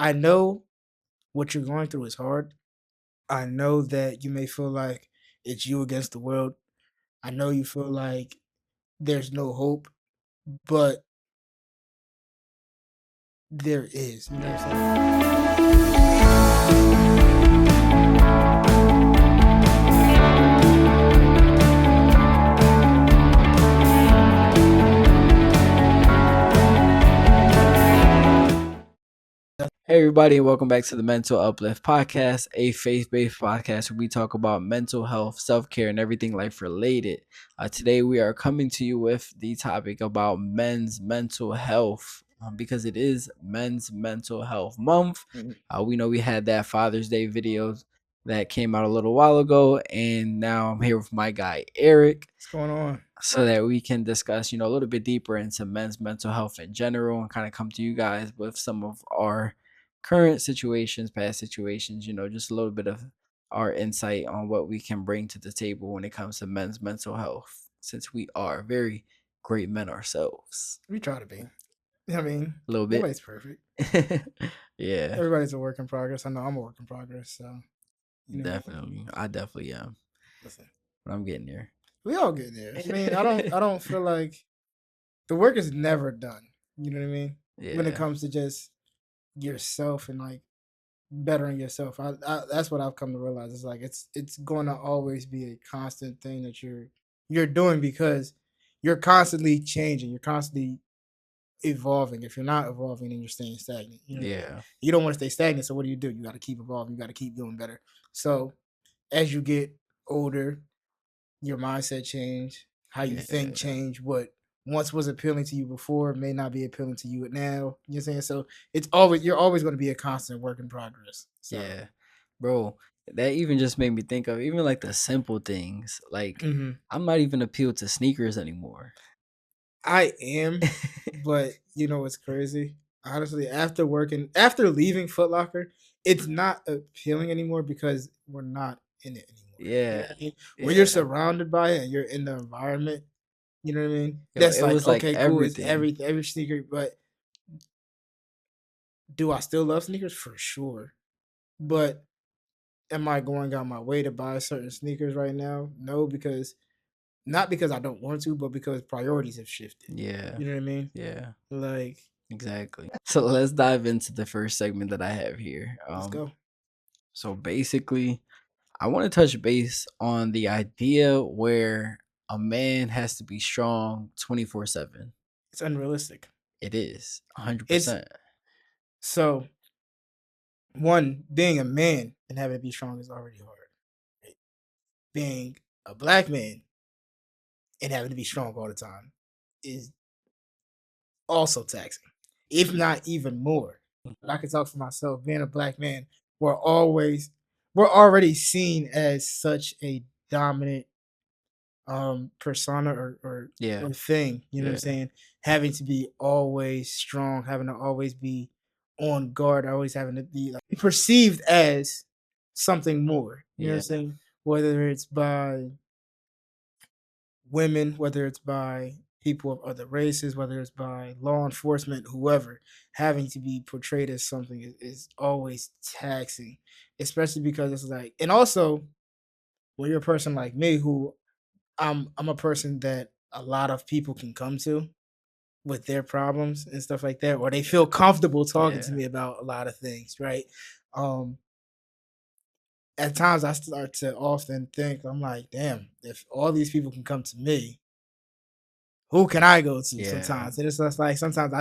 I know what you're going through is hard. I know that you may feel like it's you against the world. I know you feel like there's no hope, but there is. You know what I'm saying? Hey, everybody, and welcome back to the Mental Uplift Podcast, a faith based podcast where we talk about mental health, self care, and everything life related. Today, we are coming to you with the topic about men's mental health because it is Men's Mental Health Month. Mhm. We know we had that Father's Day video that came out a little while ago, and now I'm here with my guy, Eric, What's going on? so that we can discuss, a little bit deeper into men's mental health in general and kind of come to you guys with some of our current situations, past situations, just a little bit of our insight on what we can bring to the table when it comes to men's mental health, since we are very great men ourselves. We try to be. I mean, A little bit. nobody's perfect. Yeah, Everybody's a work in progress. I know I'm a work in progress. So, definitely. I definitely am, listen, but I'm getting there. we all get there. I mean, I don't feel like the work is never done. You know what I mean? When it Yeah, comes to just yourself and like bettering yourself, that's what I've come to realize. It's like it's going to always be a constant thing that you're doing because you're constantly changing. You're constantly evolving. If you're not evolving, then you're staying stagnant. You know, yeah, you don't want to stay stagnant. So what do? You got to keep evolving. You got to keep doing better. So as you get older, your mindset change, how you think yeah. change. What once was appealing to you before may not be appealing to you now. You know what I'm saying? So it's always you're always going to be a constant work in progress. So Yeah, bro, that even just made me think of even like the simple things. Like, mhm. I'm not even appealed to sneakers anymore. I am, but you know what's crazy? Honestly, after leaving Foot Locker, it's not appealing anymore because we're not in it anymore. You know Yeah, what I mean? When you're yeah. surrounded by it and you're in the environment, you know what I mean? Yo, That's it like was like okay, cool. It's everything. every sneaker, but do I still love sneakers? For sure. But am I going out my way to buy certain sneakers right now? No, because not because I don't want to, but because priorities have shifted. Yeah, You know what I mean? yeah, Like, exactly. So let's dive into the first segment that I have here. let's go. So basically, I want to touch base on the idea where a man has to be strong 24/7. It's unrealistic. It is It's 100%. so one being a man and having to be strong is already hard. Right? Being a black man and having to be strong all the time is also taxing, if not even more. But I can talk for myself. Being a black man, we're already seen as such a dominant persona Yeah, or thing. You know what I'm yeah, saying? Having to be always strong, having to always be on guard, always having to be like perceived as something more. You know what I'm yeah, saying? Whether it's by women, whether it's by people of other races, whether it's by law enforcement, whoever, having to be portrayed as something is always taxing, especially because it's like, and also when you're a person like me who I'm a person that a lot of people can come to with their problems and stuff like that, or they feel comfortable talking to yeah, me about a lot of things, right? Um, at times I start to often think, I'm like, damn, if all these people can come to me, who can I go to yeah, sometimes? And it's just like sometimes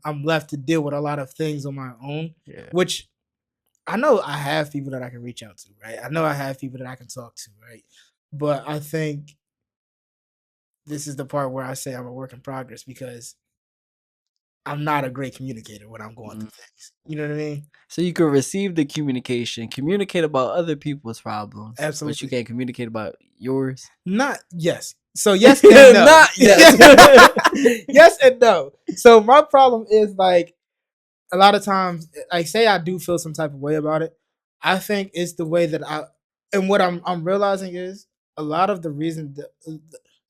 I'm left to deal with a lot of things on my own, yeah. which I know I have people that I can reach out to, right? I know I have people that I can talk to, right? But I think this is the part where I say I'm a work in progress because I'm not a great communicator when I'm going Mm. through things. You know what I mean? So you can receive the communication, communicate about other people's problems, but you Absolutely. can't communicate about yours. Not yes. So yes and no. Not yes. Yes and no. So my problem is like a lot of times, like say I do feel some type of way about it. I think it's the way that I and what I'm realizing is a lot of the reason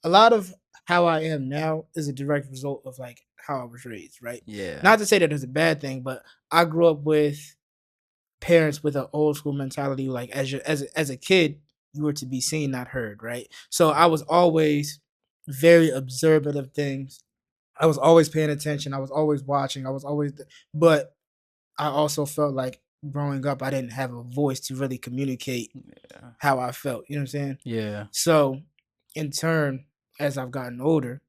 a lot of how I am now is a direct result of like how I was raised, right? Yeah. Not to say that it's a bad thing, but I grew up with parents with an old school mentality. Like as a kid, you were to be seen, not heard, right? So I was always very observant of things. I was always paying attention. I was always watching. But I also felt like growing up, I didn't have a voice to really communicate Yeah. how I felt. You know what I'm saying? Yeah. So, in turn, as I've gotten older,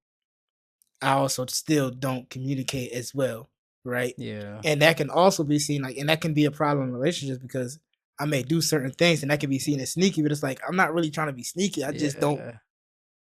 I also still don't communicate as well, right? Yeah. And that can also be seen like, and that can be a problem in relationships because I may do certain things and that can be seen as sneaky, but it's like I'm not really trying to be sneaky. I just don't. Yeah.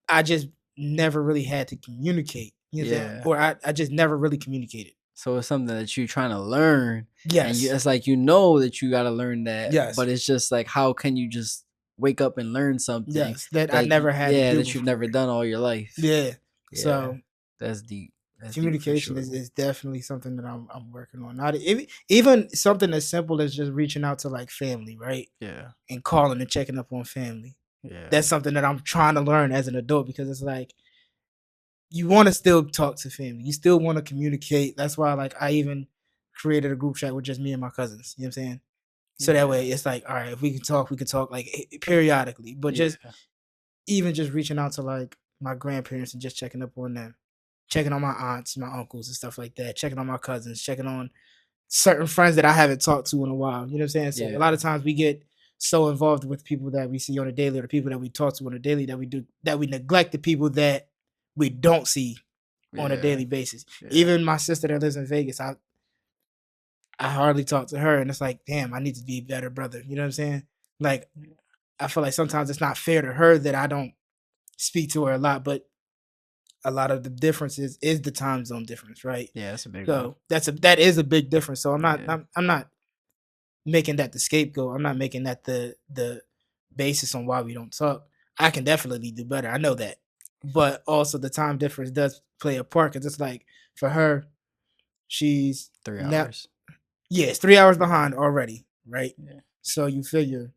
I just never really had to communicate. You know what I'm saying? Yeah. Or I just never really communicated. So it's something that you're trying to learn, and Yes. it's like, you know, that you got to learn that, Yes. but it's just like, how can you just wake up and learn something Yes. That I that never had to yeah, do that you've never before. done all your life? Yeah. Yeah, So that's deep. That's deep for communication sure. is definitely something that I'm working on. Not even something as simple as just reaching out to like family, right? Yeah. And calling and checking up on family. Yeah. That's something that I'm trying to learn as an adult because it's like you want to still talk to family. You still want to communicate. That's why like I even created a group chat with just me and my cousins. You know what I'm saying? So that way Yeah. it's like, all right, if we can talk like periodically. But Yeah. just even just reaching out to like my grandparents and just checking up on them, checking on my aunts, my uncles and stuff like that, checking on my cousins, checking on certain friends that I haven't talked to in a while. You know what I'm saying? So a lot Yeah. of times we get so involved with people that we see on a daily or the people that we talk to on a daily that we neglect the people that we don't see on a Yeah. daily basis. Yeah. Even my sister that lives in Vegas, I hardly talk to her and it's like, damn, I need to be a better brother. You know what I'm saying? Like I feel like sometimes it's not fair to her that I don't speak to her a lot, but a lot of the differences is the time zone difference, right? Yeah, that's a big one. So that is a big difference. So Yeah. I'm not making that the scapegoat. I'm not making that the basis on why we don't talk. I can definitely do better. I know that. But also the time difference does play a part because it's like for her, she's 3 now hours. yeah, it's 3 hours Yeah. behind already, right? Yeah. So you figure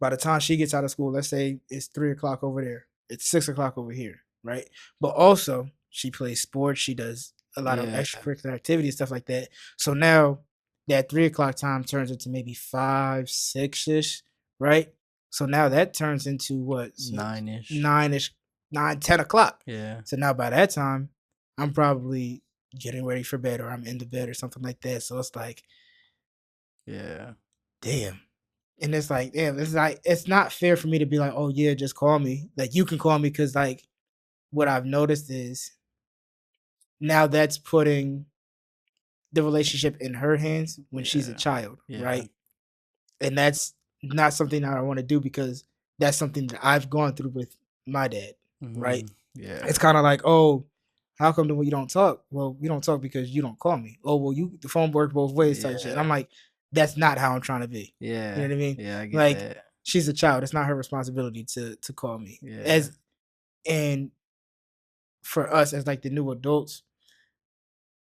by the time she gets out of school, let's say it's 3 o'clock over there, it's 6 o'clock over here, right? But also she plays sports, she does a lot of Yeah. extracurricular activities, stuff like that. So now that 3 o'clock time turns into maybe 5, 6 ish, right? So now that turns into what 9-ish. 9 ish, 9, 10 o'clock. Yeah. So now by that time, I'm probably getting ready for bed or I'm in the bed or something like that. So it's like, Yeah. damn. And it's like, damn, it's like it's not fair for me to be like, oh yeah, just call me. Like you can call me because like what I've noticed is now that's putting the relationship in her hands when she's a Yeah. child, Yeah. right? And that's not something that I want to do because that's something that I've gone through with my dad, right? Yeah. It's kind of like, oh, how come you don't talk? Well, we don't talk because you don't call me. Oh, well, the phone works both ways type shit. And I'm Yeah. like, that's not how I'm trying to be. You Yeah. know what I mean? Yeah, I get Like, that. she's a child. It's not her responsibility to call me. Yeah. As and for us as like the new adults,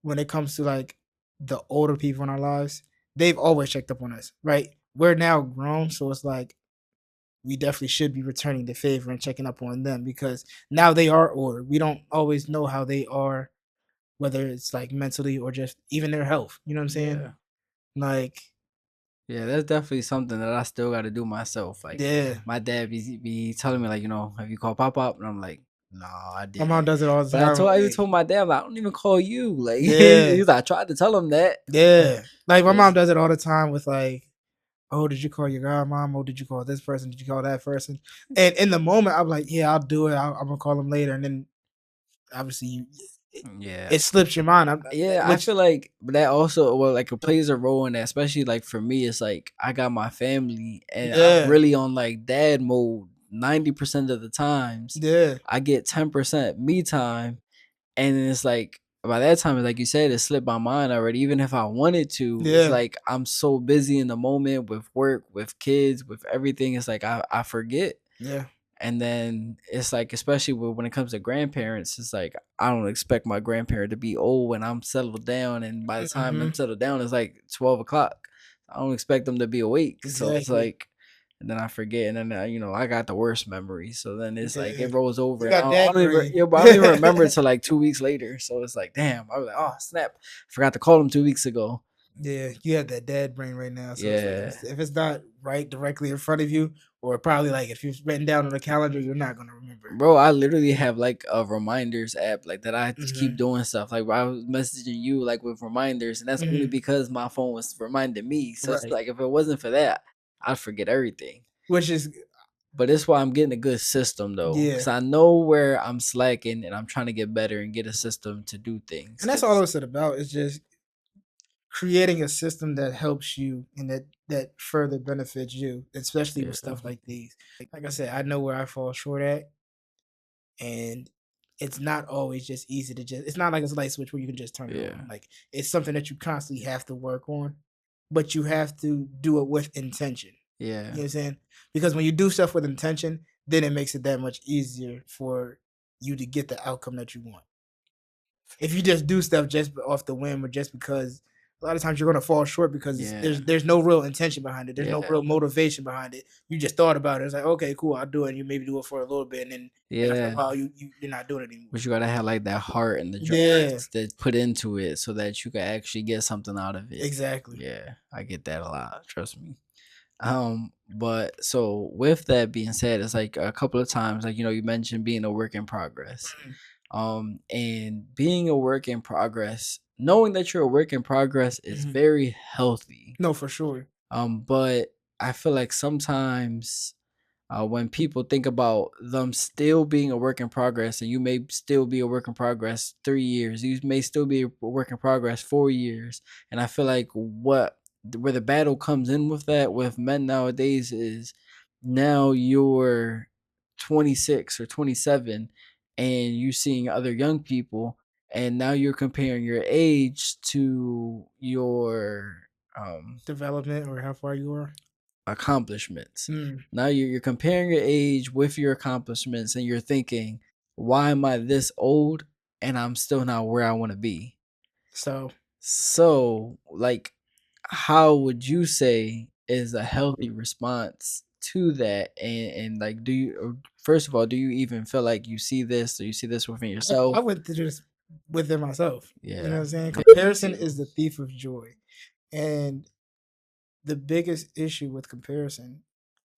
when it comes to like the older people in our lives, they've always checked up on us, right? We're now grown, so it's like we definitely should be returning the favor and checking up on them because now they are older. We don't always know how they are, whether it's like mentally or just even their health. You know what I'm saying? Yeah. Like, Yeah, that's definitely something that I still gotta do myself. Like, yeah, my dad be telling me, like, "Have you called Pop Up?" And I'm like, "No, I my mom didn't." does it all the But time. I even Like, told my dad, like, "I don't even call you." Like, yeah, he's like, I tried to tell him that. yeah. Like my mom It's does it all the time with like, oh, did you call your godmom? Oh, did you call this person? Did you call that person? And in the moment, I'm like, yeah, I'll do it. I'm gonna call them later. And then obviously, it, yeah. it slips your mind. Yeah, I Which, feel like that also, well, like, it plays a role in that, especially like for me. It's like I got my family, and I'm yeah, really on like dad mode 90% of the times. yeah, I get 10% me time, and then it's like by that time, like you said, it slipped my mind already. Even if I wanted to, it's yeah, like I'm so busy in the moment with work, with kids, with everything. It's like I forget. yeah. And then it's like, especially when it comes to grandparents, it's like I don't expect my grandparent to be old when I'm settled down. And by the time Hmm. I'm settled down, it's like 12 o'clock. I don't expect them to be awake. So it's Exactly. like and then I forget, and then I got the worst memory. So then it's like Yeah. it rolls over, You and got I dad don't even brain. but I don't even remember it till like 2 weeks later. So it's like, damn, I was like, oh snap, I forgot to call him 2 weeks ago. Yeah, you have that dad brain right now. So it's like Yeah, if it's not right directly in front of you, or probably like if you've written down on the calendar, you're not gonna remember. bro, I literally have like a reminders app like that. I keep Hmm. doing stuff like I was messaging you like with reminders, and that's only Hmm. because my phone was reminding me. So it's Right. like if it wasn't for that, I'd forget everything. Which is But it's why I'm getting a good system though, yeah, because I know where I'm slacking, and I'm trying to get better and get a system to do things. and that's all Cause it's about. Is just creating a system that helps you and that further benefits you, especially with yeah, stuff like these. Like I said, I know where I fall short at, and it's not always just easy to just. It's not like it's a light switch where you can just turn it on. yeah, Like it's something that you constantly have to work on, but you have to do it with intention. You know yeah, what I'm saying? Because when you do stuff with intention, then it makes it that much easier for you to get the outcome that you want. If you just do stuff just off the whim or just because a lot of times you're gonna fall short because yeah, there's no real intention behind it. There's no yeah, real motivation behind it. You just thought about it. It's like, okay, cool, I'll do it. And you maybe do it for a little bit, and then after a yeah. while, you're not doing it anymore. But you gotta have like that heart and the Yeah, drive that put into it so that you can actually get something out of it. exactly. Yeah, I get that a lot. Trust me. But so with that being said, it's like a couple of times, like you mentioned being a work in progress. Mhm, And being a work in progress, knowing that you're a work in progress is mhm. very healthy. No, for sure. But I feel like sometimes when people think about them still being a work in progress, and you may still be a work in progress 3 years, you may still be a work in progress 4 years, and I feel like where the battle comes in with that with men nowadays is now you're 26 or 27, and you seeing other young people, and now you're comparing your age to your Development or how far you are. accomplishments. Mm. Now you're comparing your age with your accomplishments, and you're thinking, why am I this old and I'm still not where I want to be? So So, like, how would you say is a healthy response to that? And like, first of all, do you even feel like you see this, or you see this within I yourself? went through this within myself. You know what Yeah, I'm saying? yeah, me Comparison too. is the thief of joy, and the biggest issue with comparison,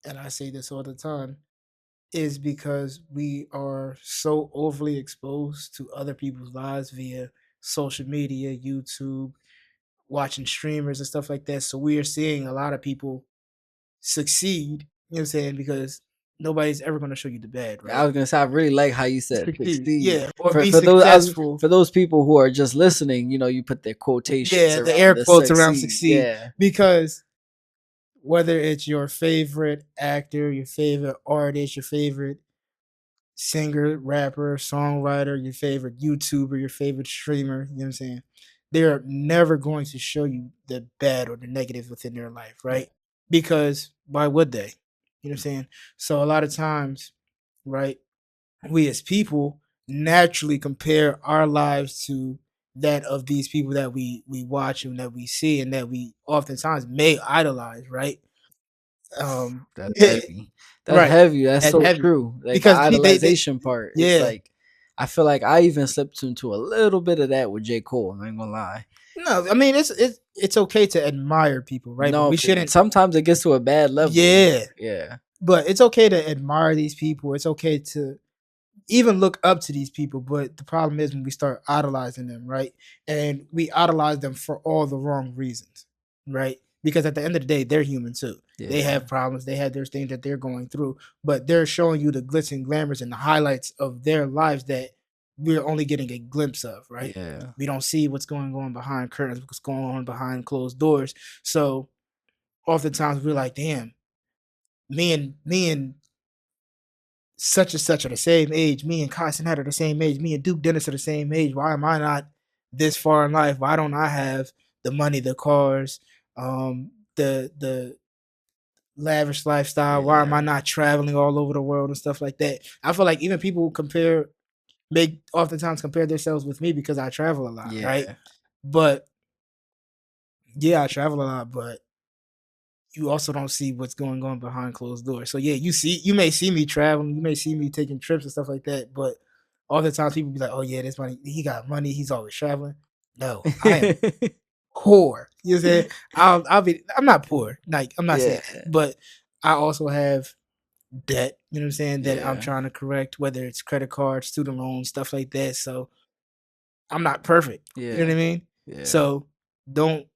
and I say this all the time, is because we are so overly exposed to other people's lives via social media, YouTube, watching streamers and stuff like that. So we are seeing a lot of people succeed, you know what I'm saying? Because nobody's ever going to show you the bad, I right? was gonna say I really like how you said Succeed, succeed. yeah, or For be for those successful. for those people who are just listening, you put the quotations Yeah, the around air the quotes around succeed. succeed. Yeah, Because whether it's your favorite actor, your favorite artist, your favorite singer, rapper, songwriter, your favorite YouTuber, your favorite streamer, you know what I'm saying? They're never going to show you the bad or the negative within their life, yeah, right? Because why would they? You know what I'm saying? So a lot of times, right, we as people naturally compare our lives to that of these people that we watch and that we see and that we oftentimes may idolize, right? that's heavy. That's Right. heavy. That's That's so heavy. true. Like the Because they idolization part. It's yeah. like I feel like I even slipped into a little bit of that with J. Cole. I ain't gonna lie. No, I mean it's okay to admire people, right? But No, we but shouldn't. sometimes it gets to a bad level. Yeah, Yeah, but it's okay to admire these people. It's okay to even look up to these people. But the problem is when we start idolizing them, right? And we idolize them for all the wrong reasons, right? Because at the end of the day, they're human too. They yeah, have problems. They have their things that they're going through, but they're showing you the glitz and glamours and the highlights of their lives that we're only getting a glimpse of, right? yeah, We don't see what's going on behind curtains, what's going on behind closed doors. So oftentimes we're like, damn, me and such and such are the same age. Me and Constant are the same age. Me and Duke Dennis are the same age. Why am I not this far in life? Why don't I have the money, the cars, the lavish lifestyle? Why am I yeah, not traveling all over the world and stuff like that? I feel like even people make oftentimes compare themselves with me because I travel a lot, right? yeah. But yeah, I travel a lot, but you also don't see what's going on behind closed doors. So yeah, you may see me traveling, you may see me taking trips and stuff like that, but all the times people be like, "Oh yeah, this money, he got money, he's always traveling." No, I am poor. You know what I'm saying? I'm not poor. Like I'm not saying that, Yeah. but I also have debt. You know what I'm saying? That I'm Yeah. trying to correct, whether it's credit cards, student loans, stuff like that. So I'm not perfect. You know Yeah. what I mean? Yeah. So don't.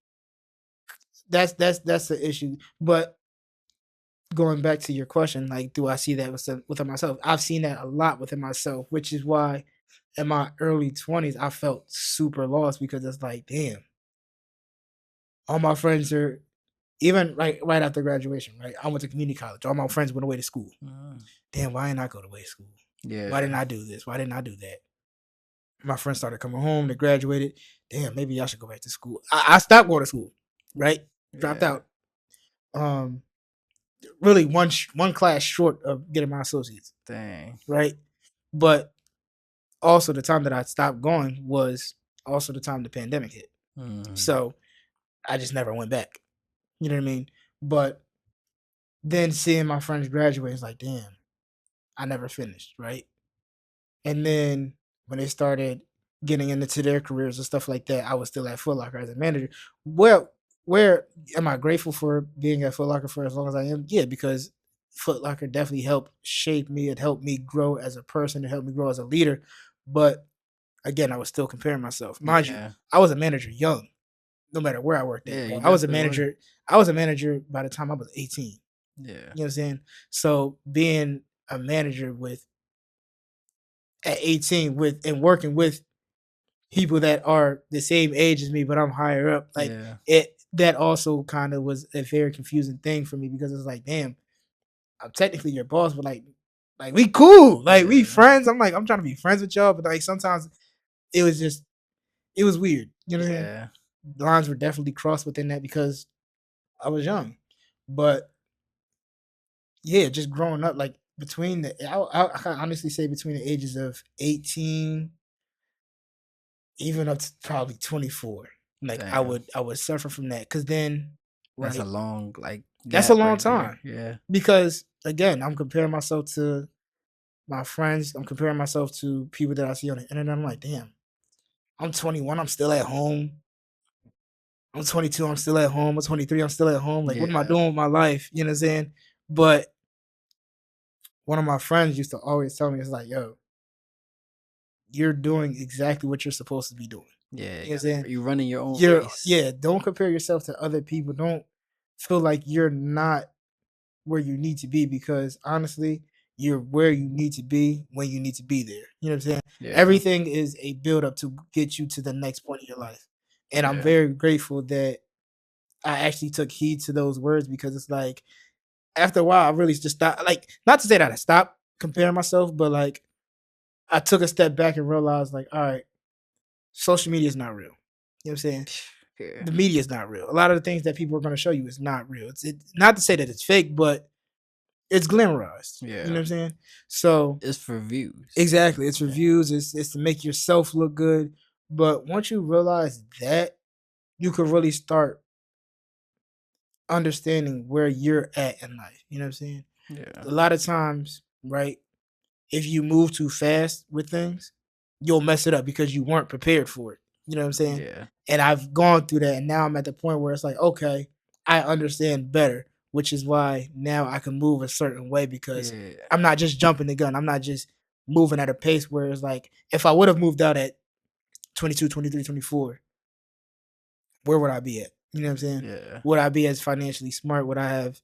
That's the issue. But going back to your question, like, do I see that within myself? I've seen that a lot within myself, which is why in my early 20s I felt super lost because it's like, damn, all my friends are even like right after graduation, right? I went to community college. All my friends went away to school. Mm. Damn, why didn't I go away to school? Why Yeah. didn't I do this? Why didn't I do that? My friends started coming home. They graduated. Damn, maybe I should go back to school. I stopped going to school, right? Dropped Yeah. out. Um, really one class short of getting my associates, Dang. right? But also the time that I stopped going was also the time the pandemic hit. Mm. So I just never went back. You know what I mean? But then seeing my friends graduate is like, damn, I never finished, right? And then when they started getting into their careers and stuff like that, I was still at Foot Locker as a manager. Well, where am I grateful for being at Foot Locker for as long as I am? Yeah, because Foot Locker definitely helped shape me. It helped me grow as a person. It helped me grow as a leader. But again, I was still comparing myself. Mind you, Yeah. I was a manager young, no matter where I worked at, Yeah, bro. you I was a definitely were. manager. I was a manager by the time I was 18. Yeah. You know what I'm saying? So being a manager with at 18 with and working with people that are the same age as me, but I'm higher up, like Yeah. it that also kind of was a very confusing thing for me because it's like, damn, I'm technically your boss, but like we cool, like we Yeah. friends. I'm like, I'm trying to be friends with y'all, but like sometimes it was just it was weird. You know what I'm saying? Yeah. The lines were definitely crossed within that because I was young. But yeah, just growing up, like between I can honestly say between the ages of 18 even up to probably 24. Like Damn. I would suffer from that because then, That's a right, long like that's a gap long right there. time Yeah. because again, I'm comparing myself to my friends. I'm comparing myself to people that I see on the internet. I'm like, damn, I'm 21. I'm still at home. I'm 22. I'm still at home. I'm 23. I'm still at home. Like, what am I Yeah. doing with my life? You know what I'm saying? But one of my friends used to always tell me, it's like, yo, you're doing exactly what you're supposed to be doing. Yeah. You know what I'm saying? You running your own You're race. yeah, don't compare yourself to other people. Don't feel like you're not where you need to be because honestly, you're where you need to be when you need to be there. You know what I'm saying? Yeah. Everything is a build up to get you to the next point in your life. And I'm Yeah. very grateful that I actually took heed to those words because it's like after a while I really just stopped like not to say that I stopped comparing myself, but like I took a step back and realized like, all right, social media is not real. You know what I'm saying? Yeah. The media is not real. A lot of the things that people are going to show you is not real. It's not to say that it's fake, but it's glamorized. You know Yeah. what I'm saying? So It's for views. exactly, it's Yeah. reviews. It's to make yourself look good. But once you realize that, you can really start understanding where you're at in life. You know what I'm saying? Yeah. A lot of times, right? If you move too fast with things, you'll mess it up because you weren't prepared for it. You know what I'm saying? Yeah. And I've gone through that, and now I'm at the point where it's like, okay, I understand better, which is why now I can move a certain way because Yeah. I'm not just jumping the gun. I'm not just moving at a pace where it's like, if I would have moved out at 22, 23, 24, where would I be at? You know what I'm saying? Yeah. Would I be as financially smart? Would I have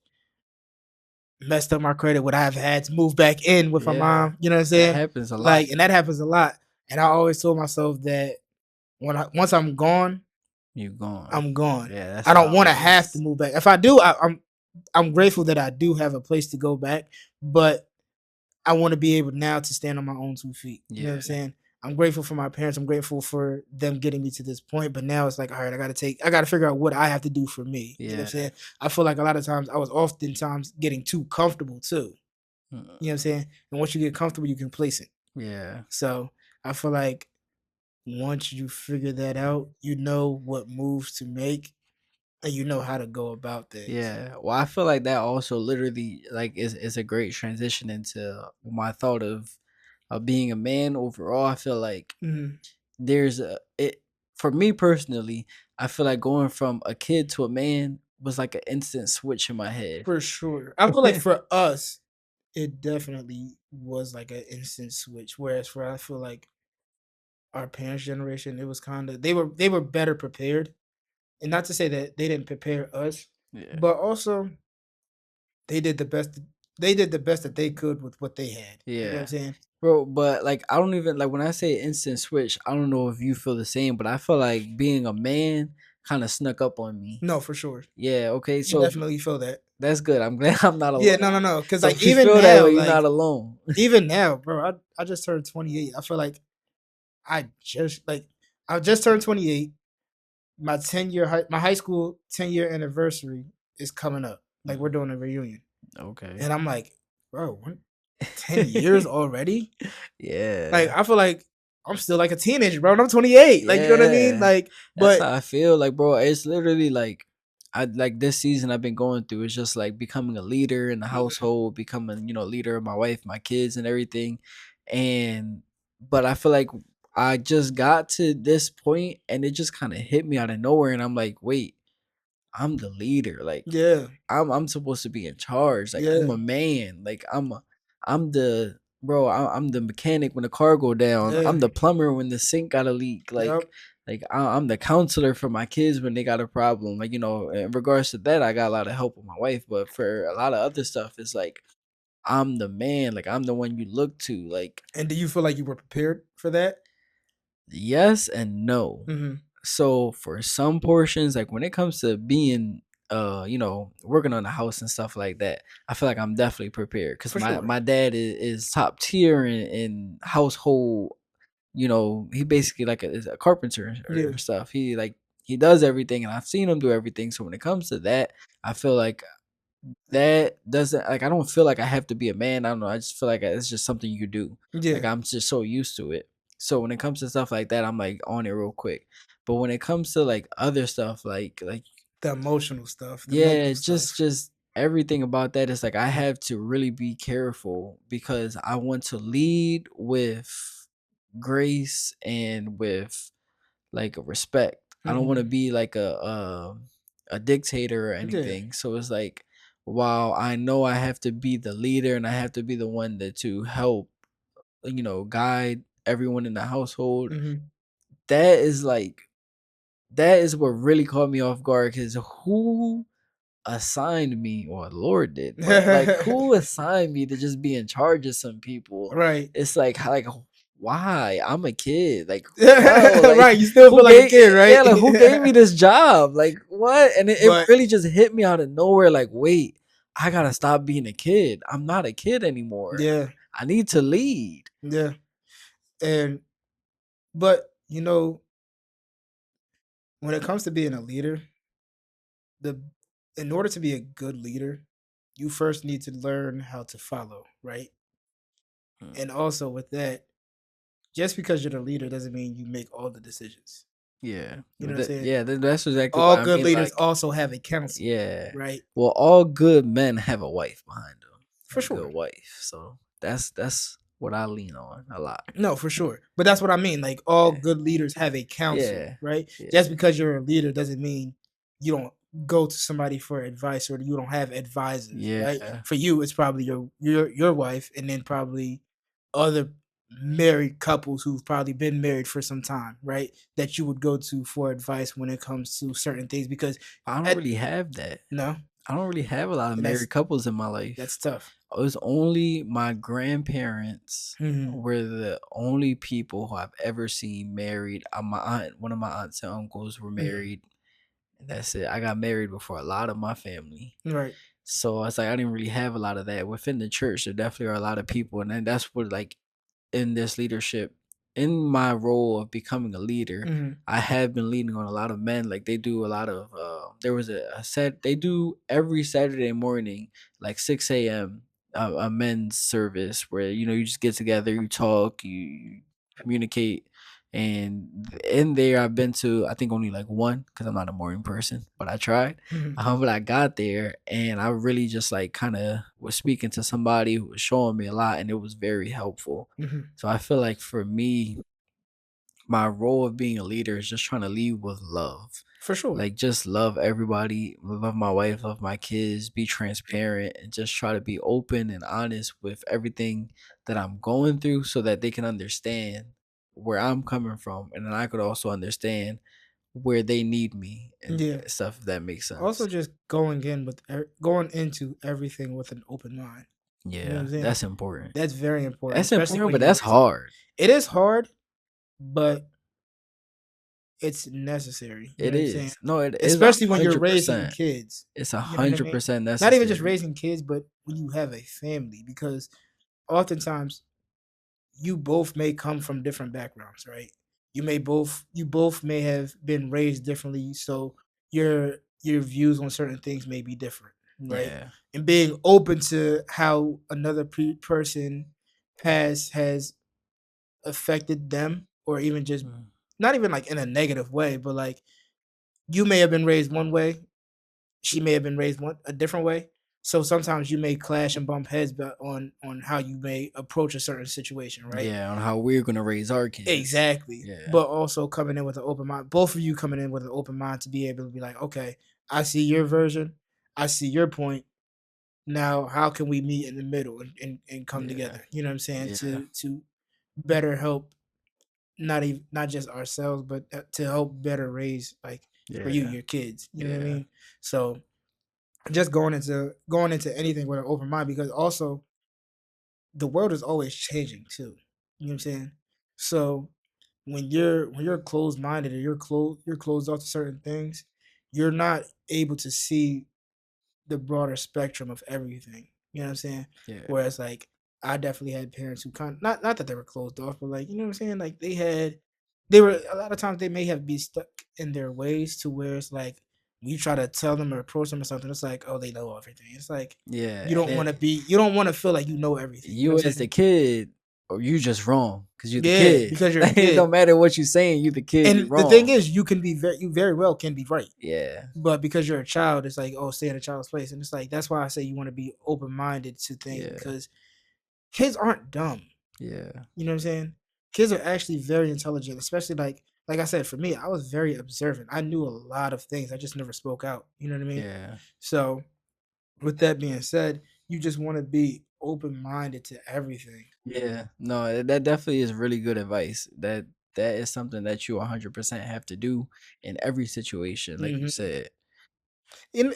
messed up my credit? Would I have had to move back in with my Yeah. mom? You know what I'm That saying? happens a lot. Like, and that happens a lot. And I always told myself that once I'm gone, You gone. I'm gone. Yeah, that's I don't how want to it have to is. move back. If I do, I'm grateful that I do have a place to go back, but I want to be able now to stand on my own 2 feet. You know what I'm Yeah. saying? I'm grateful for my parents. I'm grateful for them getting me to this point. But now it's like, all right, I gotta figure out what I have to do for me. You know what I'm Yeah. saying? I feel like a lot of times I was oftentimes getting too comfortable too. Mm. You know what I'm saying? And once you get comfortable, you can place it. Yeah. So I feel like once you figure that out, you know what moves to make and you know how to go about things. Yeah. Well, I feel like that also literally like is a great transition into my thought of being a man overall. I feel like Mhm. there's a it for me personally, I feel like going from a kid to a man was like an instant switch in my head. For sure. I feel like for us, it definitely was like an instant switch. Whereas for I feel like our parents' generation, it was kind of they were better prepared, and not to say that they didn't prepare us, Yeah. but also they did the best. They did the best that they could with what they had. You know what I'm Yeah. saying? Bro, but like I don't even like when I say instant switch, I don't know if you feel the same, but I feel like being a man kind of snuck up on me. No, for sure. Yeah, okay. You So definitely feel that. that's good. I'm glad I'm not Yeah, alone. no, no, no. Because So like if you even feel that now, way, you're not alone. bro, I just turned 28. I feel like I I just turned 28. My high school 10-year anniversary is coming up. Like we're Mm, doing a reunion. okay. And I'm like, bro, 10 years already? Like Yeah. I feel like I'm still like a teenager, bro. And I'm 28. Like you know what I mean? Yeah. Like, That's but how I feel. Like, bro, it's literally like I like this season I've been going through. It's just like becoming a leader in the mhm, household, becoming, leader of my wife, my kids, and everything. And but I feel like I just got to this point and it just kind of hit me out of nowhere. And I'm like, wait, I'm the leader. Like yeah, I'm supposed to be in charge. Like I'm yeah, a man. Like I'm the bro. I'm the mechanic when the car go down. yeah, I'm the plumber when the sink got a leak. yep. I'm the counselor for my kids when they got a problem. Like in regards to that, I got a lot of help with my wife. But for a lot of other stuff, it's like I'm the man. Like I'm the one you look to. Like And do you feel like you were prepared for that? yes and no. Hmm. So for some portions, like when it comes to being working on the house and stuff like that, I feel like I'm definitely prepared because For my sure. my dad is top tier in household. He basically like is a carpenter Yeah. or stuff. He does everything, and I've seen him do everything. So when it comes to that, I feel like that doesn't like I don't feel like I have to be a man. I don't know. I just feel like it's just something you do. Like Yeah. I'm just so used to it. So when it comes to stuff like that, I'm like on it real quick. But when it comes to like other stuff, like The emotional stuff, the yeah, mental just stuff. just everything about that is like I have to really be careful because I want to lead with grace and with like respect. I don't want to Hmm. be like a dictator or Yeah. anything. So it's like while I know I have to be the leader and I have to be the one that to help, guide everyone in the household, Hmm. that is like that is what really caught me off guard because who assigned me or Lord did, but like who assigned me to just be in charge of some people? Right. It's like why? I'm a kid. Like, bro, like Right. You still who feel like a gave kid, right? yeah, like who gave me this job? Like what? And it But really just hit me out of nowhere. Like, wait, I gotta stop being a kid. I'm not a kid anymore. yeah, I need to lead. yeah. And but when it comes to being a leader, the in order to be a good leader, you first need to learn how to follow, right? Mm, And also with that, just because you're the leader doesn't mean you make all the decisions. yeah. You know what I'm saying? Yeah, that's exactly All what I good mean. leaders Like, also have a counsel, yeah. right? Well, all good men have a wife behind them, For a good sure. wife. So that's what I lean on a lot. No, for sure. But that's what I mean. Like all Yeah, good leaders have a counsel, yeah, right? yeah, Just because you're a leader doesn't mean you don't go to somebody for advice or you don't have advisors, right? yeah. For you, it's probably your wife, and then probably other married couples who've probably been married for some time, right? That you would go to for advice when it comes to certain things. Because I don't at really have that. no, I don't really have a lot of and that's married couples in my that's life. tough. It was only my grandparents Hmm. were the only people who I've ever seen married. One of my aunts and uncles were Hmm. married. And that's it. I got married before a lot of my family. Right. So it's like I didn't really have a lot of that. Within the church, there definitely are a lot of people, and then that's what like in this leadership, in my role of becoming a leader, Hmm. I have been leading on a lot of men. Like they do a lot of there was a set they do every Saturday morning, like 6 a.m. A men's service where you just get together, you talk, you communicate. And in there, I've been to, I think, only like one, because I'm not a morning person, but I tried. Mhm. But I got there and I really just like kind of was speaking to somebody who was showing me a lot, and it was very helpful. Mhm. So I feel like for me, my role of being a leader is just trying to lead with love. For sure. Like, just love everybody, love my wife, love my kids, be transparent, and just try to be open and honest with everything that I'm going through so that they can understand where I'm coming from. And then I could also understand where they need me and Yeah. stuff, if that makes Also, sense. just going into everything with an open mind. You know what Yeah, I'm saying? that's important. That's very important, That's especially important, when but you're that's raising. hard. It is hard, but it's necessary. You It know what I'm saying? is. No, it is a Especially when you're hundred raising percent. kids. It's a You know what I hundred mean? percent Not even just necessary. raising kids, but when you have a family, because oftentimes you both may come from different backgrounds, right? You both may have been raised differently, so your views on certain things may be different, right? Yeah. And being open to how another person has affected them, or even just Mm. not even like in a negative way, but like you may have been raised one way, she may have been raised a different way. So sometimes you may clash and bump heads on how you may approach a certain situation, right? Yeah, on how we're gonna raise our kids. Exactly. Yeah. But also coming in with an open mind, both of you coming in with an open mind to be able to be like, okay, I see your version, I see your point. Now, how can we meet in the middle and come Yeah. together? You know what I'm saying? Yeah. To better help not just ourselves, but to help better raise like for you, Yeah. your kids. You know what I Yeah. mean? So just going into anything with an open mind, because also the world is always changing too. You know what I'm saying? So when you're closed minded, or you're closed off to certain things, you're not able to see the broader spectrum of everything. You know what I'm saying? Yeah. Whereas like I definitely had parents who not that they were closed off, but like you know what I'm saying? Like they were a lot of times they may have been stuck in their ways to where it's like when you try to tell them or approach them or something, it's like, oh, they know everything. It's like Yeah. you don't And want to be you don't want to feel like you know everything. You know you what I'm as the saying? kid, or you just wrong because you're the Yeah, kid. because you're a It kid. don't matter what you're saying, you the kid, you're And the thing wrong. is, you very well can be right. Yeah. But because you're a child, it's like, oh, stay in a child's place. And it's like, that's why I say you want to be open minded to things, Yeah. because kids aren't dumb. Yeah. You know what I'm saying? Kids are actually very intelligent, especially like I said, for me, I was very observant. I knew a lot of things. I just never spoke out. You know what I mean? Yeah. So with that being said, you just want to be open minded to everything. Yeah. No, that definitely is really good advice. That is something that you 100% have to do in every situation, like you Hmm. said. And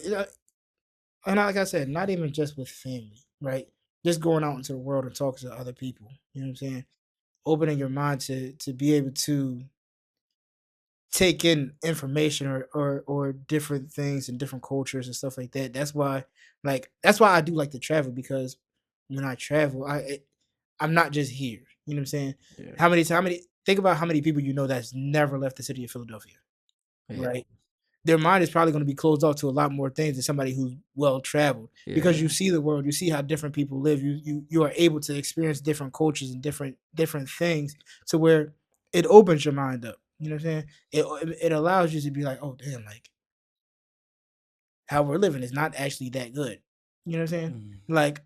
like I said, not even just with family, right? Just going out into the world and talking to other people. You know what I'm saying? Opening your mind to be able to take in information, or different things and different cultures and stuff like that. That's why I do like to travel, because when I travel, I'm not just here. You know what I'm saying? Yeah. How many think about how many people you know that's never left the city of Philadelphia, Yeah. right? Their mind is probably going to be closed off to a lot more things than somebody who's well traveled, because you Yeah. see the world, you see how different people live, you are able to experience different cultures and different things, to where it opens your mind up. You know what I'm saying? It allows you to be like, oh damn, like how we're living is not actually that good. You know what I'm saying? Mm. Like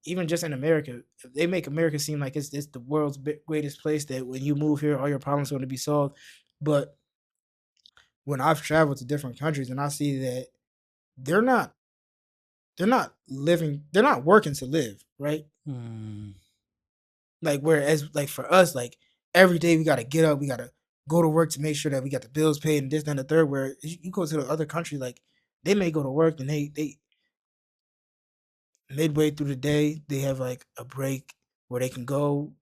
even just in America, they make America seem like it's the world's greatest place, that when you move here, all your problems are going to be solved. But when I've traveled to different countries and I see that they're not they're not working to live, right? Mm. Like whereas like for us, like every day we gotta get up, we gotta go to work to make sure that we got the bills paid and this, that, and the third. Where you go to the other country, like they may go to work and they midway through the day, they have like a break where they can go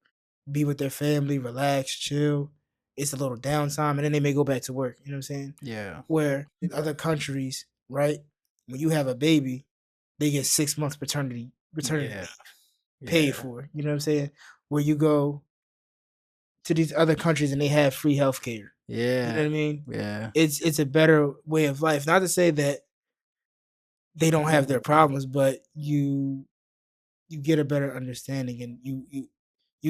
be with their family, relax, chill. It's a little downtime, and then they may go back to work. You know what I'm saying? Yeah. Where in other countries, right, when you have a baby, they get 6 months paternity Yeah. leave paid Yeah. for. You know what I'm saying? Where you go to these other countries and they have free healthcare. You know Yeah. what I mean? Yeah. It's a better way of life. Not to say that they don't have their problems, but you get a better understanding, and you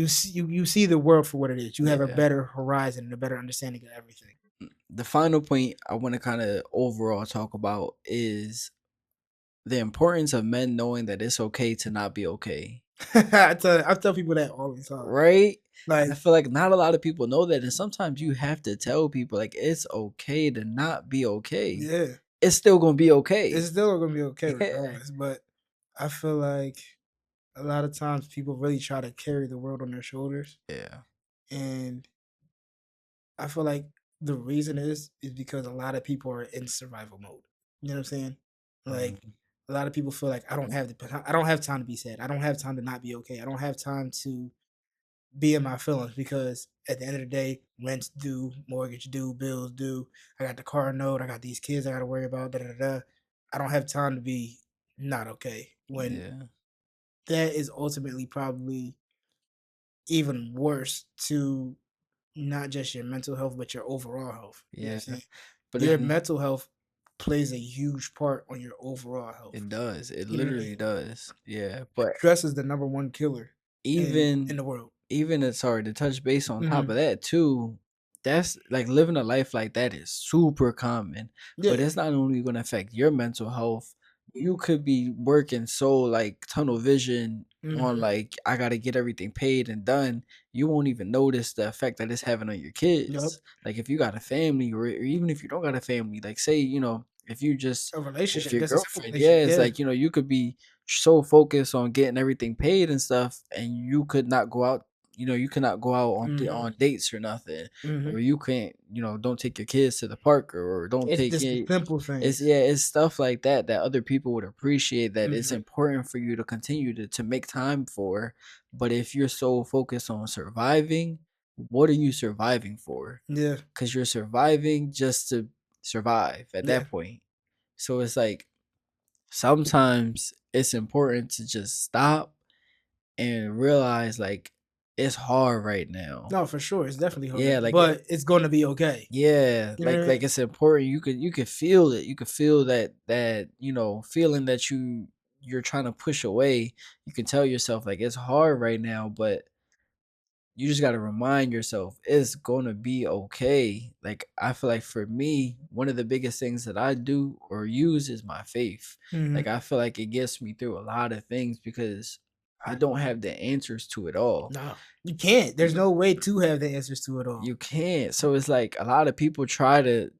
you see the world for what it is. You have a Yeah. better horizon and a better understanding of everything. The final point I want to kind of overall talk about is the importance of men knowing that it's okay to not be okay. I tell people that all the time. Right? Like, I feel like not a lot of people know that. And sometimes you have to tell people, like, it's okay to not be okay. yeah, It's still gonna be it's okay. still gonna be okay Yeah. regardless. But I feel like a lot of times people really try to carry the world on their shoulders, Yeah. and I feel like the reason is because a lot of people are in survival mode. You know what I'm saying? Like Mhm. a lot of people feel like I don't have time to be sad. I don't have time to not be okay. I don't have time to be in my feelings because at the end of the day, rent's due, mortgage due, bills due. I got the car note. I got these kids I got to worry about. Da da da. I don't have time to be not okay when Yeah. that is ultimately probably even worse to not just your mental health, but your overall health. You know what Yeah. I'm saying? But Your then mental health plays a huge part on your overall health. it does. It You know what I mean? literally does. Yeah. But Stress is the number one killer in even the world. even sorry, to touch base on top Hmm. of that too, that's like living a life like that is super common. But Yeah. it's not only gonna affect your mental health, you could be working so like tunnel vision on Hmm. like I gotta get everything paid and done. You won't even notice the effect that it's having on your Yup. kids. Like if you got a family or even if you don't got a family, like say, if you just A with relationship. your Just a simple girlfriend, yeah, relationship. it's Yeah. like, you could be so focused on getting everything paid and stuff, and you could not go out. You cannot go out Hmm. on dates or nothing, Hmm. or you can't. Don't take your kids to the park, or don't It's take just the it. simple It's things. yeah, it's stuff like that that other people would appreciate. That it's Hmm. important for you to continue to make time for. But if you're so focused on surviving, what are you surviving for? Yeah. Because you're surviving just to survive at Yeah. that point. So it's like sometimes it's important to just stop and realize like it's hard right now. No, for sure. It's definitely Yeah, hard, like but it's going to be okay. yeah, You know what I like mean? it's important. You could feel it. You could feel that feeling that you're trying to push away. You can tell yourself like it's hard right now, but you just got to remind yourself it's going to be okay. Like I feel like for me, one of the biggest things that I do or use is my faith. Like Hmm. I feel like it gets me through a lot of things because I don't have the answers to it all. No, you can't. There's You no way to have the answers to it all. you can't. So it's like a lot of people try to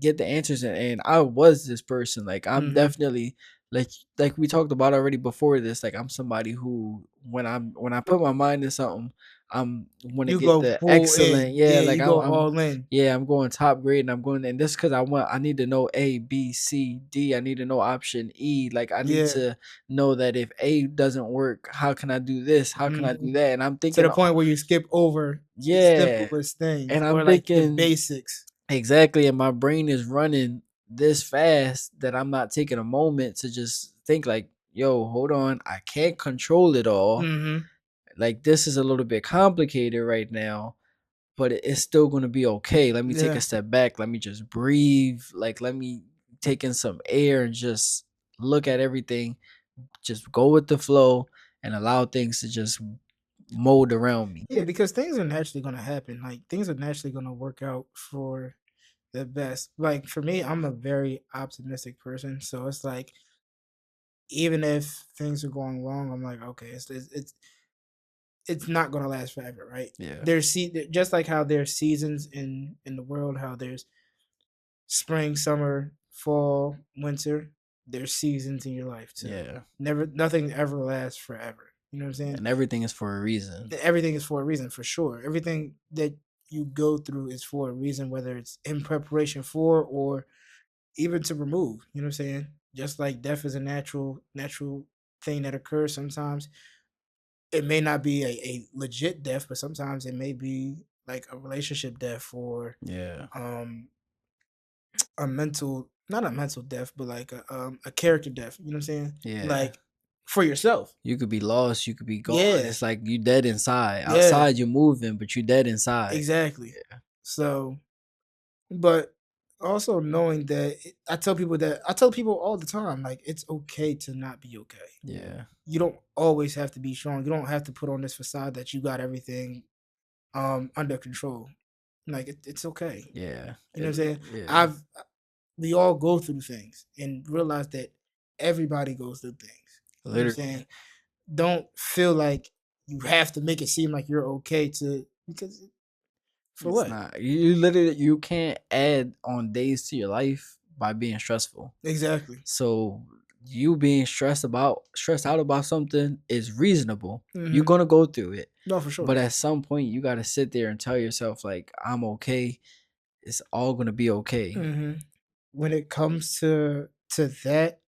get the answers, and I was this person. Like I'm Hmm. definitely like like we talked about already before this. Like I'm somebody who when I put my mind to something, I'm want to You get go the full excellent. in. Yeah, Yeah, like you go all in. I'm going top grade, and I'm going, and this because I need to know A, B, C, D. I need to know option E. Like I need Yeah. to know that if A doesn't work, how can I do this? How can I Mhm. do that? And I'm To thinking, the point where you skip over the yeah, simplest things and I'm or like the thinking basics. exactly, and my brain is running this fast that I'm not taking a moment to just think like, "Yo, hold on, I can't control it all. Mhm. Like this is a little bit complicated right now, but it's still going to be okay. Let me take a Yeah. step back. Let me just breathe. Like let me take in some air and just look at everything. Just go with the flow and allow things to just mold around me." Yeah, because things are naturally gonna happen. Like things are naturally gonna work out for the best. Like for me, I'm a very optimistic person. So it's like even if things are going wrong, I'm like, okay, it's not gonna last forever, right? Yeah. Just like how there's seasons in the world, how there's spring, summer, fall, winter. There's seasons in your life too. Yeah. Never, nothing ever lasts forever. You know what I'm saying? And everything is for a reason. Everything is for a reason, for sure. Everything that you go through is for a reason, whether it's in preparation for or even to remove. You know what I'm saying? Just like death is a natural thing that occurs sometimes. It may not be a legit death, but sometimes it may be like a relationship death or Yeah. um a mental, not a mental death, but like a character death. You know what I'm saying? Yeah. Like for yourself. You could be lost, you could be gone. Yeah. It's like you dead inside. Yeah. Outside you're moving, but you dead inside. Exactly. Yeah. So, but also knowing that I tell people all the time, like, it's okay to not be okay. Yeah. You don't always have to be strong. You don't have to put on this facade that you got everything under control. Like, it's okay. Yeah. You know what I'm saying? Yeah. I've We all go through things and realize that everybody goes through things. You know what I'm Literally. saying? Don't feel like you have to make it seem like you're okay to because for It's what? not. You literally you can't add on days to your life by being stressful. Exactly. So you being stressed out about something is reasonable. You're Hmm. gonna go through it. No, for sure. But at some point you gotta sit there and tell yourself, like, I'm okay. It's all gonna be okay. Hmm. When it comes to that,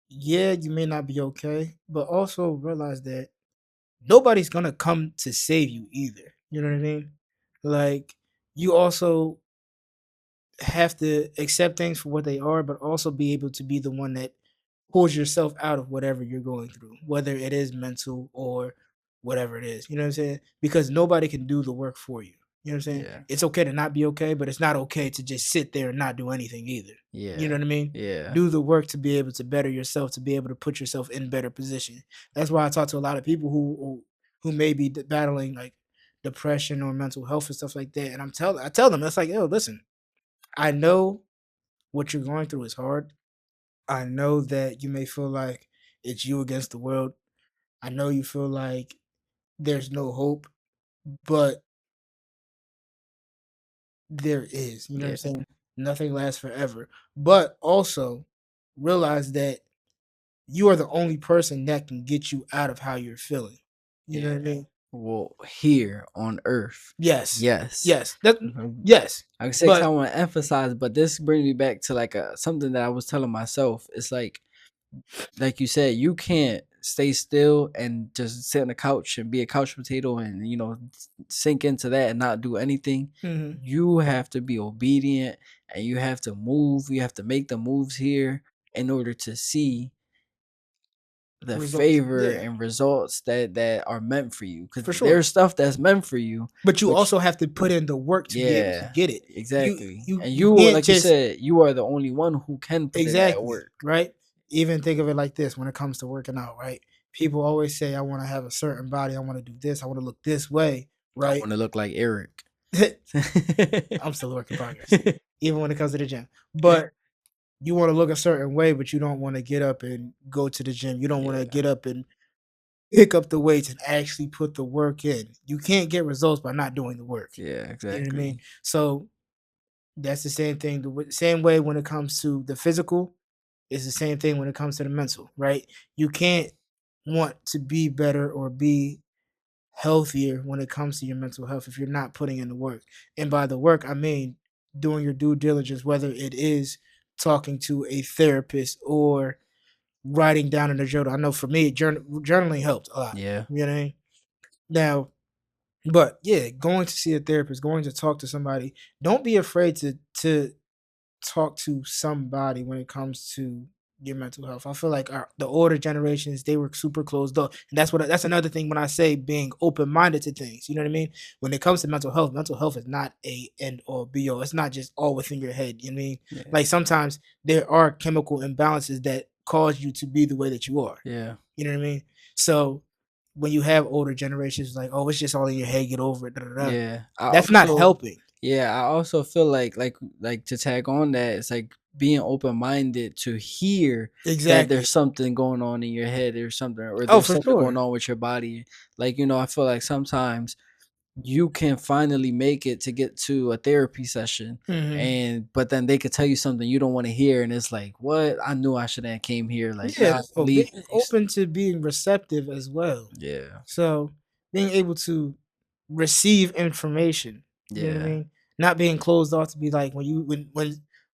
yeah, you may not be okay, but also realize that nobody's gonna come to save you either. You know what I mean? Like, you also have to accept things for what they are, but also be able to be the one that pulls yourself out of whatever you're going through, whether it is mental or whatever it is. You know what I'm saying? Because nobody can do the work for you. You know what I'm saying? Yeah. It's okay to not be okay, but it's not okay to just sit there and not do anything either. You know Yeah. what I mean? Yeah. Do the work to be able to better yourself, to be able to put yourself in better position. That's why I talk to a lot of people who may be battling like depression or mental health and stuff like that. And I tell them, it's like, yo, listen, I know what you're going through is hard. I know that you may feel like it's you against the world. I know you feel like there's no hope, but there is. You know what I'm Yeah. saying? Nothing lasts forever. But also realize that you are the only person that can get you out of how you're feeling. You know what I Yeah. mean? Well, here on Earth, Yes. yes. Yes. That Mhm. yes. I say, 'cause I But want to emphasize, but this brings me back to like something that I was telling myself. It's like you said, you can't stay still and just sit on the couch and be a couch potato and sink into that and not do anything. mhm, You have to be obedient and you have to move. You have to make the moves here in order to see the results. favor Yeah, and results that are meant for you. Because for sure. there's stuff that's meant for you, But you but also have to put in the work to be able to yeah, get it. You exactly. you And you you, can't like you just said, you are the only one who can put in that exactly, work. right? Even think of it like this when it comes to working out, right? People always say, I want to have a certain body, I want to do this, I want to look this way, I right? want to look like Eric. I'm still a work in progress, even when it comes to the gym. But you want to look a certain way, but you don't want to get up and go to the gym. You don't want to Yeah, get up and pick up the weights and actually put the work in. You can't get results by not doing the work. yeah, You know what I mean? exactly. So that's the same thing. Same way when it comes to the physical, it's the same thing when it comes to the mental, right? You can't want to be better or be healthier when it comes to your mental health if you're not putting in the work. And by the work, I mean doing your due diligence, whether it is talking to a therapist or writing down in a journal. I know for me, journaling helped a lot. Yeah, You know what I mean? Now, but yeah, going to see a therapist, going to talk to somebody. Don't be afraid to talk to somebody when it comes to your mental health. I feel like the older generations, they were super closed up, and that's another thing when I say being open minded to things. You know what I mean? When it comes to mental health is not a end or be all. It's not just all within your head. You know what I mean? yeah, Like sometimes there are chemical imbalances that cause you to be the way that you are. yeah, You know what I mean? So when you have older generations like, oh, it's just all in your head, get over it. Da, da, da. yeah. That's not helping. I also feel like to tag on that, it's like being open minded to hear that Exactly. there's something going on in your head or something, or Oh, there's for something going sure. on with your body. Like, I feel like sometimes you can finally make it to get to a therapy session, Hmm. and but then they could tell you something you don't want to hear, and it's like, what? I knew I should have came here. Like, Yeah. Oh, leave. being open to being receptive as well. Yeah, So being able to receive information. You know what I yeah, mean? Not being closed off to be like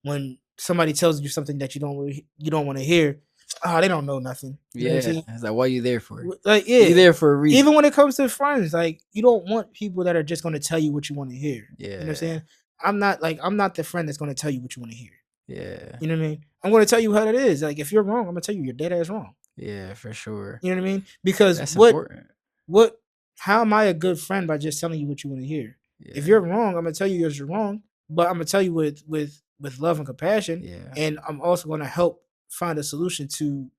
when somebody tells you something that you don't want to hear. Oh, they don't know nothing. You know what I'm yeah. saying? It's like, why you there for? Like You yeah. there for a reason. Even when it comes to friends, like you don't want people that are just going to tell you what you want to hear. You know what I'm Yeah, saying? I'm not the friend that's going to tell you what you want to hear. yeah, You know what I mean? I'm going to tell you how it is. Like if you're wrong, I'm going to tell you you're dead ass wrong. yeah, for sure. You know what I mean? Because That's important. what how am I a good friend by just telling you what you want to hear? If Yeah, you're wrong, I'm gonna tell you you're wrong, but I'm gonna tell you with with love and compassion, Yeah. and I'm also going to help find a solution to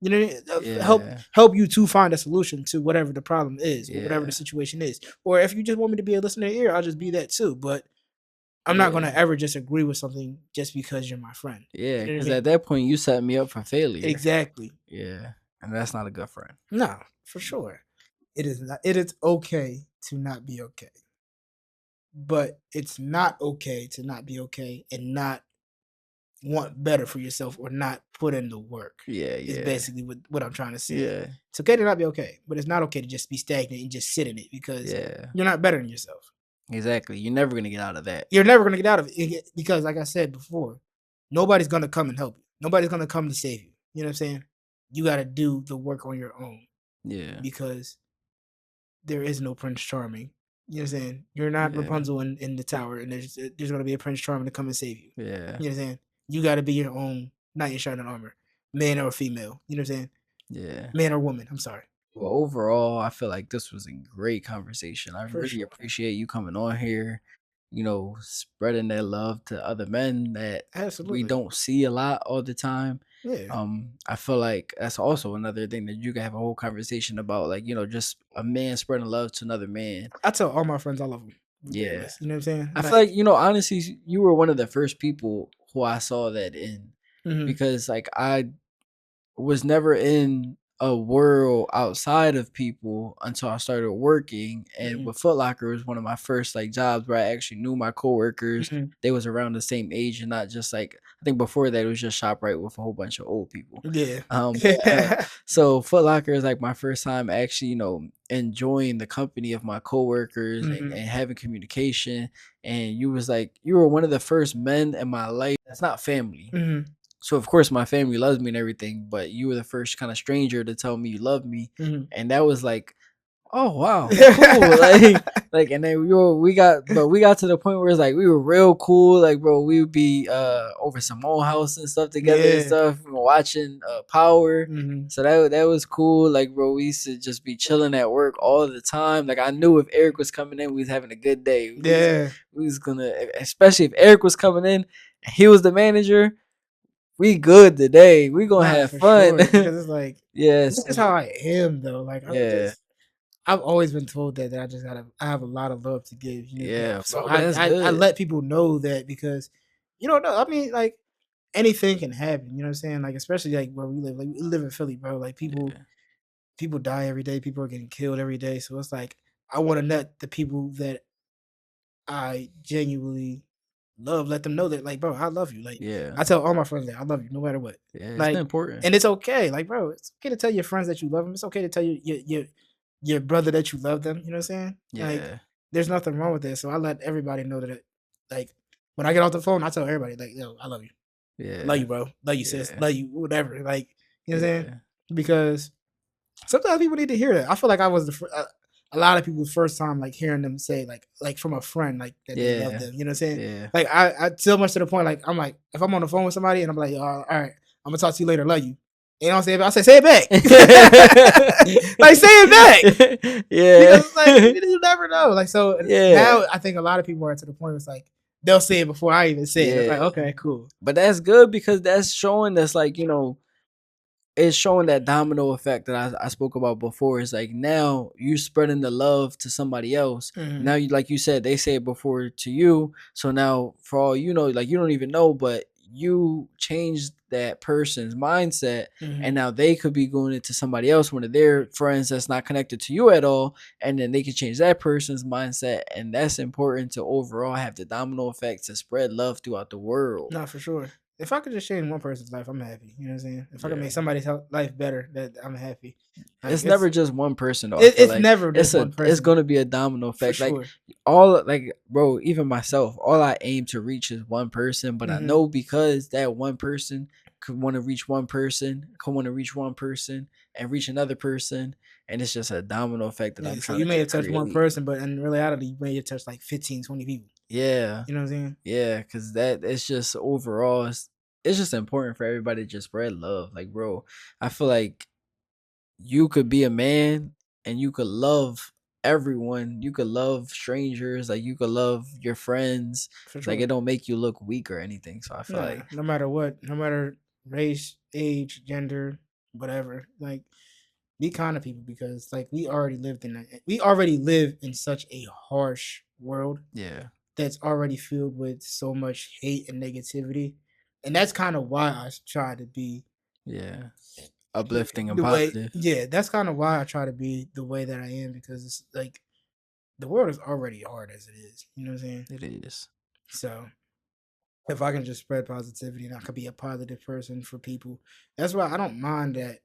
you know Yeah. help you to find a solution to whatever the problem is or whatever the Yeah. situation is. Or if you just want me to be a listening ear, I'll just be that too. But I'm not going Yeah. to ever just agree with something just because you're my friend. Yeah. You know what I Because mean? at that point, you set me up for failure. Exactly. Yeah. And that's not a good friend. No, for sure. It is not. It is okay to not be okay, but it's not okay to not be okay and not want better for yourself or not put in the work. Yeah. Is Yeah. basically what I'm trying to say. Yeah. It's okay to not be okay, but it's not okay to just be stagnant and just sit in it because Yeah. you're not better than yourself. Exactly. You're never gonna get out of that. You're never gonna get out of it because, like I said before, nobody's gonna come and help you. Nobody's gonna come to save you. You know what I'm saying? You got to do the work on your own Yeah. because there is no Prince Charming. You know what I'm saying? You're not Yeah. Rapunzel in the tower, and there's gonna be a Prince Charming to come and save you. Yeah. You know what I'm saying? You got to be your own knight in shining armor, man or female. You know what I'm saying? Yeah. Man or woman. I'm sorry. Well, overall, I feel like this was a great conversation. I For really sure. appreciate you coming on here, spreading that love to other men that we Absolutely. don't see a lot all the time. Yeah. I feel like that's also another thing that you can have a whole conversation about, like, just a man spreading love to another man. I tell all my friends I love them, Yeah. regardless. You know what I'm saying? I feel like, honestly, you were one of the first people who I saw that in, Mhm. because like I was never in a world outside of people until I started working. And Mhm. with Foot Locker was one of my first like jobs where I actually knew my coworkers. Mhm. They was around the same age and not just like, I think before that it was just ShopRite with a whole bunch of old people. Yeah. So Foot Locker is like my first time actually, enjoying the company of my coworkers and, Mhm. and having communication. And you were one of the first men in my life that's not family. Mhm. So of course my family loves me and everything, but you were the first kind of stranger to tell me you love me, Mhm. and that was like, oh wow, cool, like, and then we got to the point where it's like we were real cool, like bro, we would be over some old house and stuff together and Yeah. stuff, watching Power. Mhm. So that was cool, like bro, we used to just be chilling at work all the time. Like I knew if Eric was coming in, we was having a good day. Yeah. We was gonna, especially if Eric was coming in, and he was the manager, we good today. We gonna Nah, have for fun. sure. Because it's like Yes. this is how I am though. Like Yeah. I've always been told that I have a lot of love to give. You know, Yeah, so bro. That's I good. let people know that because you don't know. I mean, like anything can happen. You know what I'm saying? Like especially like where we live. Like we live in Philly, bro. Like Yeah. people die every day. People are getting killed every day. So it's like I want to let the people that I genuinely love let them know that like, bro, I love you. Like Yeah. I tell all my friends that I love you no matter what. Yeah. It's Like, important. and it's okay. Like, bro, it's okay to tell your friends that you love them. It's okay to tell your brother that you love them. You know what I'm saying? Like, Yeah. there's nothing wrong with that. So I let everybody know that. Like, when I get off the phone, I tell everybody like, yo, I love you. Love Yeah. you, bro. Love you, sis. Yeah. Love you, whatever. Like, you know what I'm saying? Yeah. Because sometimes people need to hear that. I feel like I was a lot of people's first time like hearing them say like from a friend like that they love Yeah. them. You know what I'm saying? Yeah. Like I so much to the point like I'm like if I'm on the phone with somebody and I'm like, all right, I'm gonna talk to you later. Love you. And I don't say it. I say it back. Like say it back Yeah. because it's like you never know. Like so Yeah. now I think a lot of people are to the point where it's like they'll say it before I even say it. It's Yeah. like okay, cool. But that's good because that's showing that's like, it's showing that domino effect that I spoke about before. It's like now you spreading the love to somebody else. Mm-hmm. Now you, like you said, they say it before to you. So now for all you know, like you don't even know, but you changed that person's mindset, Mm-hmm. and now they could be going into somebody else, one of their friends that's not connected to you at all, and then they can change that person's mindset, and that's important to overall have the domino effect to spread love throughout the world. No, for sure. If I could just change one person's life, I'm happy. You know what I'm saying? If I could Yeah. make somebody's life better, that I'm happy. Like It's never just one person though. I feel it's like never just one it's person gonna be a domino for effect. Like sure. all like bro, even myself, all I aim to reach is one person, but I Mhm. know because that one person could want to reach one person, could want to reach one person and reach another person, and it's just a domino effect that Yeah, I'm so trying you to may have touched one create. person, but in reality, you may have touched like 15, 20 people. Yeah. You know what I'm saying? Yeah, because that it's just overall it's just important for everybody to just spread love. Like, bro, I feel like you could be a man and you could love everyone. You could love strangers, like you could love your friends. For Like it sure. don't make you look weak or anything. So I feel Nah, like no matter what, no matter race, age, gender, whatever. Like, be kind to people because like we already live in such a harsh world yeah, that's already filled with so much hate and negativity. And that's kind of why I try to be yeah, uplifting and the way, positive. yeah, that's kind of why I try to be the way that I am because it's like the world is already hard as it is. You know what I'm saying? It is. So if I can just spread positivity and I could be a positive person for people, that's why I don't mind that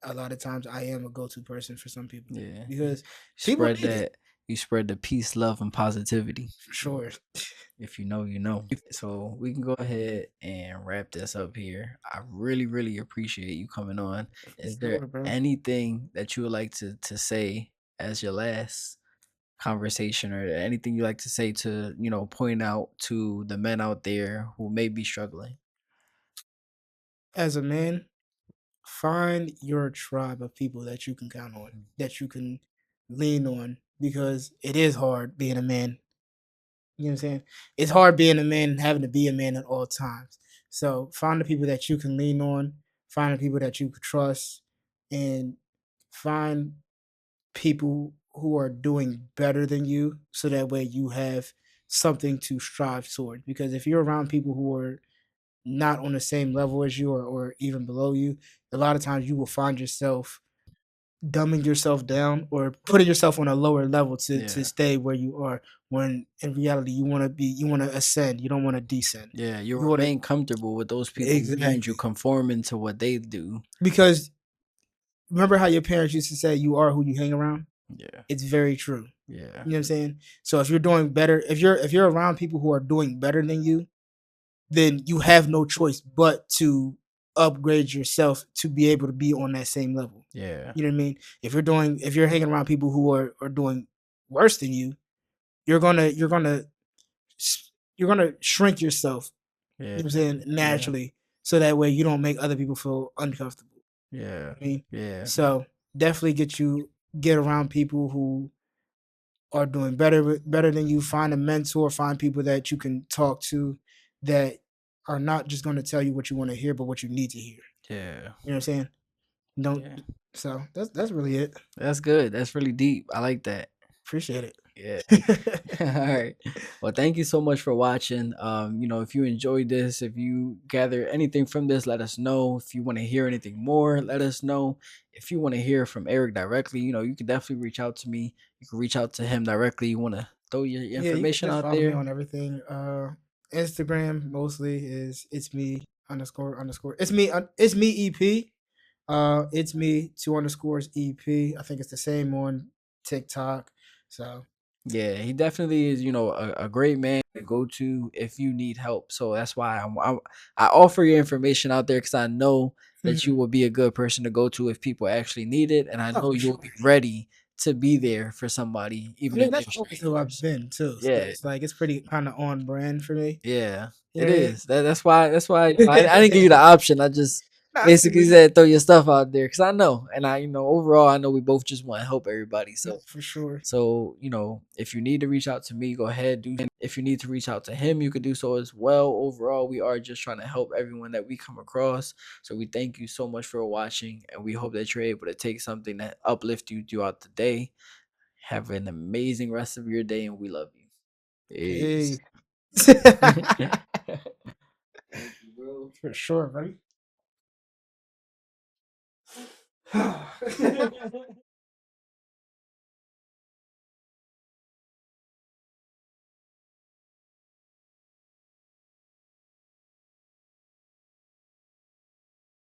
a lot of times I am a go to person for some people Yeah, you because people spread need it that. You spread the peace, love, and positivity. for sure. If you know, you know. So we can go ahead and wrap this up here. I really, really appreciate you coming on. For Is there sure, bro. anything that you would like to say as your last conversation, or anything you like to say to, point out to the men out there who may be struggling? As a man, find your tribe of people that you can count on, that you can lean on, because it is hard being a man. You know what I'm saying? It's hard being a man and having to be a man at all times. So find the people that you can lean on, find the people that you can trust, and find people who are doing better than you so that way you have something to strive toward. Because if you're around people who are not on the same level as you or even below you, a lot of times you will find yourself dumbing yourself down or putting yourself on a lower level to Yeah. stay where you are when in reality you want to ascend, you don't want to descend. Yeah, you You want to remain comfortable with those people around you, exactly conforming to what they do. because remember how your parents used to say you are who you hang around? Yeah. It's very true. Yeah. You know what I'm saying? So if you're doing better, if you're around people who are doing better than you, then you have no choice but to upgrade yourself to be able to be on that same level. Yeah. You know what I mean? If you're hanging around people who are doing worse than you, you're gonna you're gonna shrink yourself. Yeah. You know what I'm saying? Yeah. Naturally, so that way you don't make other people feel uncomfortable. Yeah. I mean, Yeah. so definitely get around people who are doing better than you. Find a mentor, find people that you can talk to that are not just going to tell you what you want to hear, but what you need to hear. Yeah. You know what I'm saying? Don't. Yeah. So that's really it. That's good. That's really deep. I like that. Appreciate Yeah. it. All right. Well, thank you so much for watching. If you enjoyed this, if you gather anything from this, let us know. If you want to hear anything more, let us know. If you want to hear from Eric directly, you can definitely reach out to me. You can reach out to him directly. You want to throw your Yeah, you can information just out follow me there? on everything. Instagram mostly is it's me underscore underscore. It's me EP. It's me two underscores EP. I think it's the same on TikTok. So Yeah, he definitely is, a great man to go to if you need help. So that's why I offer your information out there, because I know that you mhm. will be a good person to go to if people actually need it, and I Oh, know for you'll sure. be ready to be there for somebody, I even mean if they're that's always who I've strangers. been too. So Yeah, it's like it's pretty kind of on brand for me. yeah, You it know what is. That's why I I didn't give you the mean? option. I just Nah, I feel basically you. said throw your stuff out there, because I know, and overall I know we both just want to help everybody. No, So for sure. so, if you need to reach out to me, go ahead, do. If you need to reach out to him, you could do so as well. Overall, we are just trying to help everyone that we come across. So we thank you so much for watching, and we hope that you're able to take something that uplift you throughout the day. Have an amazing rest of your day, and we love you. Peace. Hey. Thank you, bro. For sure, buddy.